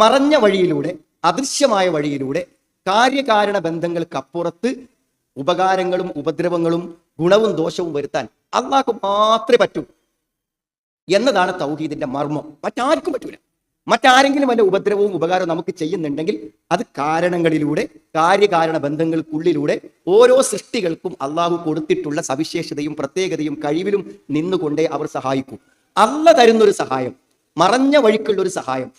മറഞ്ഞ വഴിയിലൂടെ, അദൃശ്യമായ വഴിയിലൂടെ കാര്യകാരണ ബന്ധങ്ങൾക്കപ്പുറത്ത് ഉപകാരങ്ങളും ഉപദ്രവങ്ങളും ഗുണവും ദോഷവും വരുത്താൻ അള്ളാഹ്ക്ക് മാത്രമേ പറ്റൂ എന്നതാണ് തൗഹീദിന്റെ മർമ്മം. മറ്റാർക്കും പറ്റൂല. മറ്റാരെങ്കിലും വല്ല ഉപദ്രവവും ഉപകാരവും നമുക്ക് ചെയ്യുന്നുണ്ടെങ്കിൽ അത് കാരണങ്ങളിലൂടെ, കാര്യകാരണ ബന്ധങ്ങൾക്കുള്ളിലൂടെ ഓരോ സൃഷ്ടികൾക്കും അള്ളാഹു കൊടുത്തിട്ടുള്ള സവിശേഷതയും പ്രത്യേകതയും കഴിവിലും നിന്നുകൊണ്ടേ അവർ സഹായിക്കൂ. അള്ളാഹ് തരുന്നൊരു സഹായം, മറഞ്ഞ വഴിക്കുള്ളൊരു സഹായം,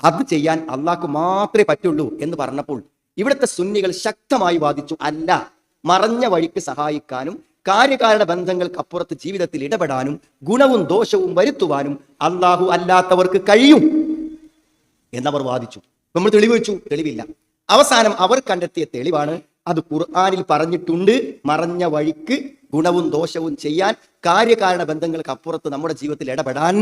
അത് ചെയ്യാൻ അള്ളാഹ്ക്ക് മാത്രമേ പറ്റുള്ളൂ എന്ന് പറഞ്ഞപ്പോൾ ഇവിടുത്തെ സുന്നികൾ ശക്തമായി വാദിച്ചു, അല്ല, മറഞ്ഞ വഴിക്ക് സഹായിക്കാനും കാര്യകാരണ ബന്ധങ്ങൾക്കപ്പുറത്ത് ജീവിതത്തിൽ ഇടപെടാനും ഗുണവും ദോഷവും വരുത്തുവാനും അള്ളാഹു അല്ലാത്തവർക്ക് കഴിയും എന്നവർ വാദിച്ചു. നമ്മൾ തെളിവ് വെച്ചു, തെളിവില്ല. അവസാനം അവർ കണ്ടെത്തിയ തെളിവാണ്, അത് ഖുർആനിൽ പറഞ്ഞിട്ടുണ്ട്, മറഞ്ഞ വഴിക്ക് ഗുണവും ദോഷവും ചെയ്യാൻ, കാര്യകാരണ ബന്ധങ്ങൾക്ക് അപ്പുറത്ത് നമ്മുടെ ജീവിതത്തിൽ ഇടപെടാൻ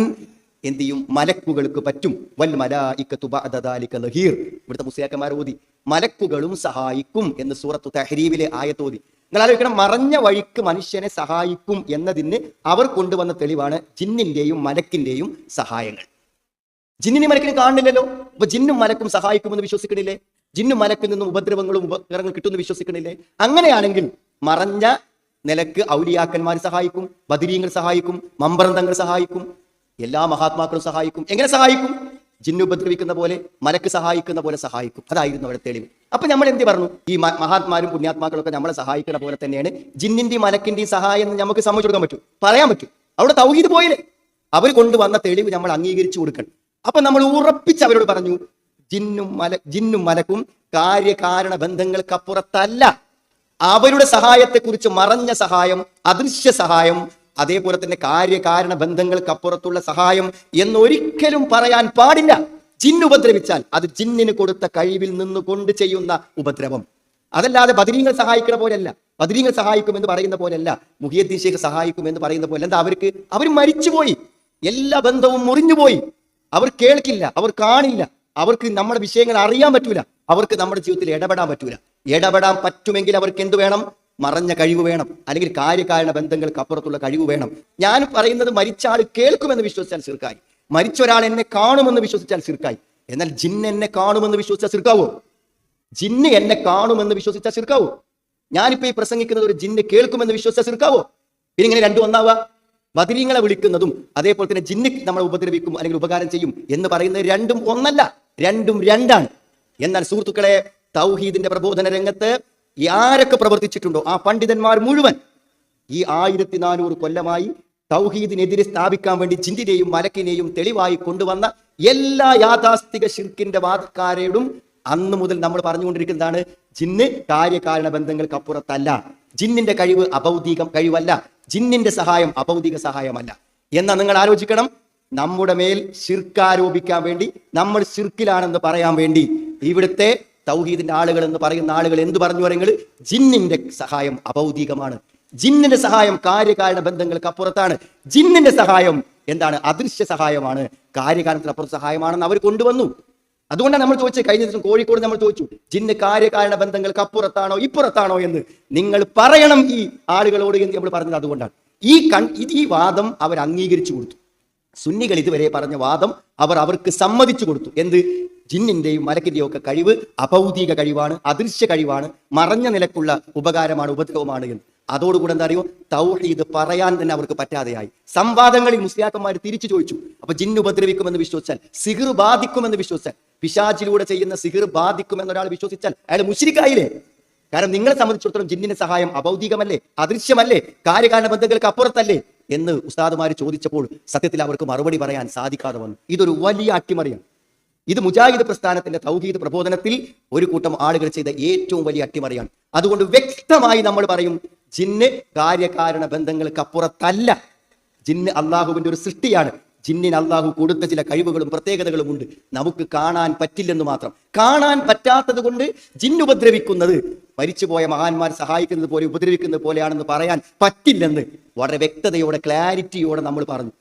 എന്ത് ചെയ്യും? മലക്കുകൾക്ക് പറ്റും. വൽ മലായികതു ബഅദ ദാലിക ലഹീർ. ഇവിടുത്തെ മുസ്ലിയാക്കന്മാർ ഓതി മലക്കുകളും സഹായിക്കും എന്ന് സൂറത്തു തഹ്രീമിലെ ആയത്തോതി. നിങ്ങൾ ആലോചിക്കണം, മറഞ്ഞ വഴിക്ക് മനുഷ്യനെ സഹായിക്കും എന്നതിന് അവർ കൊണ്ടുവന്ന തെളിവാണ് ജിന്നിന്റെയും മലക്കിന്റെയും സഹായങ്ങൾ. ജിന്നിനെ മലക്കിനെ കാണുന്നില്ലല്ലോ, അപ്പൊ ജിന്നും മലക്കും സഹായിക്കുമെന്ന് വിശ്വസിക്കണില്ലേ? ജിന്നും മലക്കിൽ നിന്നും ഉപദ്രവങ്ങളും ഉപകരണങ്ങൾ കിട്ടുമെന്ന് വിശ്വസിക്കണില്ലേ? അങ്ങനെയാണെങ്കിൽ മറഞ്ഞ നിലക്ക് ഔലിയാക്കന്മാർ സഹായിക്കും, ബദരീങ്ങൾ സഹായിക്കും, മമ്പറന്തങ്ങൾ സഹായിക്കും, എല്ലാ മഹാത്മാക്കളും സഹായിക്കും. എങ്ങനെ സഹായിക്കും? ജിന്നു ഉപദ്രവിക്കുന്ന പോലെ, മലക്ക് സഹായിക്കുന്ന പോലെ സഹായിക്കും. അതായിരുന്നു അവിടെ തെളിവ്. അപ്പൊ നമ്മൾ എന്ത് പറഞ്ഞു? ഈ മഹാത്മാരും പുണ്യാത്മാക്കളും ഒക്കെ നമ്മളെ സഹായിക്കുന്ന പോലെ തന്നെയാണ് ജിന്നിന്റെയും മലക്കിന്റെയും സഹായം എന്ന് നമുക്ക് സമ്മതിച്ചു കൊടുക്കാൻ പറ്റും, പറയാൻ പറ്റും. അവിടെ തൗഹീദ് പോയില്ലേ? അവർ കൊണ്ടുവന്ന തെളിവ് നമ്മൾ അംഗീകരിച്ചു കൊടുക്കണം. അപ്പൊ നമ്മൾ ഉറപ്പിച്ച് അവരോട് പറഞ്ഞു, ജിന്നും മലക്കും കാര്യകാരണ ബന്ധങ്ങൾക്കപ്പുറത്തല്ല. അവരുടെ സഹായത്തെക്കുറിച്ച് മറഞ്ഞ സഹായം, അദൃശ്യ സഹായം, അതേപോലെ തന്നെ കാര്യകാരണ ബന്ധങ്ങൾക്കപ്പുറത്തുള്ള സഹായം എന്നൊരിക്കലും പറയാൻ പാടില്ല. ജിന്ന് ഉപദ്രവിച്ചാൽ അത് ജിന്നിന് കൊടുത്ത കഴിവിൽ നിന്ന് കൊണ്ട് ചെയ്യുന്ന ഉപദ്രവം, അതല്ലാതെ ബദരീങ്ങൾ സഹായിക്കുന്ന പോലെയല്ല. ബദരീങ്ങൾ സഹായിക്കുമെന്ന് പറയുന്ന പോലെയല്ല, മുഹിയുദ്ദീൻ ശൈഖ് സഹായിക്കുമെന്ന് പറയുന്ന പോലെ. എന്താ? അവർ മരിച്ചുപോയി, എല്ലാ ബന്ധവും മുറിഞ്ഞുപോയി, അവർ കേൾക്കില്ല, അവർ കാണില്ല, അവർക്ക് നമ്മുടെ വിഷയങ്ങൾ അറിയാൻ പറ്റൂല, അവർക്ക് നമ്മുടെ ജീവിതത്തിൽ ഇടപെടാൻ പറ്റൂല. ഇടപെടാൻ പറ്റുമെങ്കിൽ അവർക്ക് എന്ത് വേണം? മറഞ്ഞ കഴിവ് വേണം, അല്ലെങ്കിൽ കാര്യകാരണ ബന്ധങ്ങൾക്ക് അപ്പുറത്തുള്ള കഴിവ് വേണം. ഞാൻ പറയുന്നത് മരിച്ച ആൾ കേൾക്കുമെന്ന് വിശ്വസിച്ചാൽ ശിർക്കായി, മരിച്ച ഒരാൾ എന്നെ കാണുമെന്ന് വിശ്വസിച്ചാൽ ശിർക്കായി. എന്നാൽ ജിന്ന് എന്നെ കാണുമെന്ന് വിശ്വസിച്ചാൽ ശിർക്കാവോ? ജിന്ന് എന്നെ കാണുമെന്ന് വിശ്വസിച്ചാൽ ശിർക്കാവോ? ഞാനിപ്പോ ഈ പ്രസംഗിക്കുന്നത് ഒരു ജിന്ന് കേൾക്കുമെന്ന് വിശ്വസിച്ചാൽ ശിർക്കാവോ? പിന്നെ ഇങ്ങനെ രണ്ടും ഒന്നാവുക? ബദരീങ്ങളെ വിളിക്കുന്നതും അതേപോലെ തന്നെ ജിന്ന് നമ്മളെ ഉപദ്രവിക്കും അല്ലെങ്കിൽ ഉപകാരം ചെയ്യും എന്ന് പറയുന്നത് രണ്ടും ഒന്നല്ല, രണ്ടും രണ്ടാണ്. എന്നാൽ സുഹൃത്തുക്കളെ, തൗഹീദിന്റെ പ്രബോധന രംഗത്ത് ആരൊക്കെ പ്രവർത്തിച്ചിട്ടുണ്ടോ ആ പണ്ഡിതന്മാർ മുഴുവൻ ഈ 1400 കൊല്ലമായി തൗഹീദിനെതിരെ സ്ഥാപിക്കാൻ വേണ്ടി ജിന്നിനെയും മലക്കിനെയും തെളിവായി കൊണ്ടുവന്ന എല്ലാ യാഥാസ്ഥിക ശിർക്കിന്റെ വാദക്കാരോടും അന്ന് മുതൽ നമ്മൾ പറഞ്ഞുകൊണ്ടിരിക്കുന്നതാണ്, ജിന്ന് കാര്യകാരണ ബന്ധങ്ങൾക്ക് അപ്പുറത്തല്ല, ജിന്നിന്റെ കഴിവ് അഭൗതിക കഴിവല്ല, ജിന്നിന്റെ സഹായം അഭൗതിക സഹായമല്ല. എന്നാൽ നിങ്ങൾ ആലോചിക്കണം, നമ്മുടെ മേൽ ശിർക്കാരോപിക്കാൻ വേണ്ടി, നമ്മൾ ശിർക്കിലാണെന്ന് പറയാൻ വേണ്ടി ഇവിടുത്തെ തൗഹീദിന്റെ ആളുകൾ എന്ന് പറയുന്ന ആളുകൾ എന്ത് പറഞ്ഞു? പറയുന്നത് ജിന്നിന്റെ സഹായം അഭൗതികമാണ്, ജിന്നിന്റെ സഹായം കാര്യകാരണ ബന്ധങ്ങൾക്ക് അപ്പുറത്താണ്, ജിന്നിന്റെ സഹായം എന്താണ്? അദൃശ്യ സഹായമാണ്, കാര്യകാരണത്തിനപ്പുറത്ത് സഹായമാണെന്ന് അവർ കൊണ്ടുവന്നു. അതുകൊണ്ടാണ് നമ്മൾ ചോദിച്ചത്, കഴിഞ്ഞ ദിവസം കോഴിക്കോട് നമ്മൾ ചോദിച്ചു, ജിന്ന് കാര്യകാരണ ബന്ധങ്ങൾക്ക് അപ്പുറത്താണോ ഇപ്പുറത്താണോ എന്ന് നിങ്ങൾ പറയണം ഈ ആളുകളോട് എന്ന് നമ്മൾ പറഞ്ഞത്. അതുകൊണ്ടാണ് ഈ വാദം അവർ അംഗീകരിച്ചു കൊടുത്തു. സുന്നികൾ ഇതുവരെ പറഞ്ഞ വാദം അവർക്ക് സമ്മതിച്ചു കൊടുത്തു. എന്ത്? ജിന്നിന്റെയും മലക്കിന്റെയും ഒക്കെ കഴിവ് അഭൗതിക കഴിവാണ്, അദൃശ്യ കഴിവാണ്, മറഞ്ഞ നിലക്കുള്ള ഉപകാരമാണ്, ഉപദ്രവമാണ് എന്ന്. അതോടുകൂടെ എന്താ അറിയോ? തൗഹീദ് പറയാൻ തന്നെ അവർക്ക് പറ്റാതെയായി. സംവാദങ്ങളിൽ മുസ്ലിയാക്കന്മാർ തിരിച്ചു ചോദിച്ചു, അപ്പൊ ജിന്ന് ഉപദ്രവിക്കുമെന്ന് വിശ്വസിച്ചാൽ, സിഹിർ ബാധിക്കുമെന്ന് വിശ്വസിച്ചാൽ, പിശാചിലൂടെ ചെയ്യുന്ന സിഹിർ ബാധിക്കുമെന്നൊരാൾ വിശ്വസിച്ചാൽ അയാൾ മുശ്രിക്കായില്ലേ? കാരണം നിങ്ങളെ സംബന്ധിച്ചിടത്തോളം ജിന്നിന്റെ സഹായം അഭൗതികമല്ലേ, അദൃശ്യമല്ലേ, കാര്യകാരണ ബന്ധങ്ങൾക്ക് അപ്പുറത്തല്ലേ എന്ന് ഉസ്താദുമാർ ചോദിച്ചപ്പോൾ സത്യത്തിൽ അവർക്ക് മറുപടി പറയാൻ സാധിക്കാതെ വന്നു. ഇതൊരു വലിയ അട്ടിമറിയാണ്. ഇത് മുജാഹിദ് പ്രസ്ഥാനത്തിന്റെ തൗഹീദ് പ്രബോധനത്തിൽ ഒരു കൂട്ടം ആളുകൾ ചെയ്ത ഏറ്റവും വലിയ അട്ടിമറിയാണ്. അതുകൊണ്ട് വ്യക്തമായി നമ്മൾ പറയും, ജിന്ന് കാര്യകാരണ ബന്ധങ്ങൾക്ക് അപ്പുറത്തല്ല. ജിന്ന് അള്ളാഹുവിന്റെ ഒരു സൃഷ്ടിയാണ്. ജിന്നിന് അള്ളാഹു കൊടുത്ത ചില കഴിവുകളും പ്രത്യേകതകളും ഉണ്ട്, നമുക്ക് കാണാൻ പറ്റില്ലെന്ന് മാത്രം. കാണാൻ പറ്റാത്തത് കൊണ്ട് ജിന്ന് ഉപദ്രവിക്കുന്നത് മരിച്ചുപോയ മഹാന്മാർ സഹായിക്കുന്നത് പോലെ ഉപദ്രവിക്കുന്നത് പോലെയാണെന്ന് പറയാൻ പറ്റില്ലെന്ന് വളരെ വ്യക്തതയോടെ, ക്ലാരിറ്റിയോടെ നമ്മൾ പറഞ്ഞു.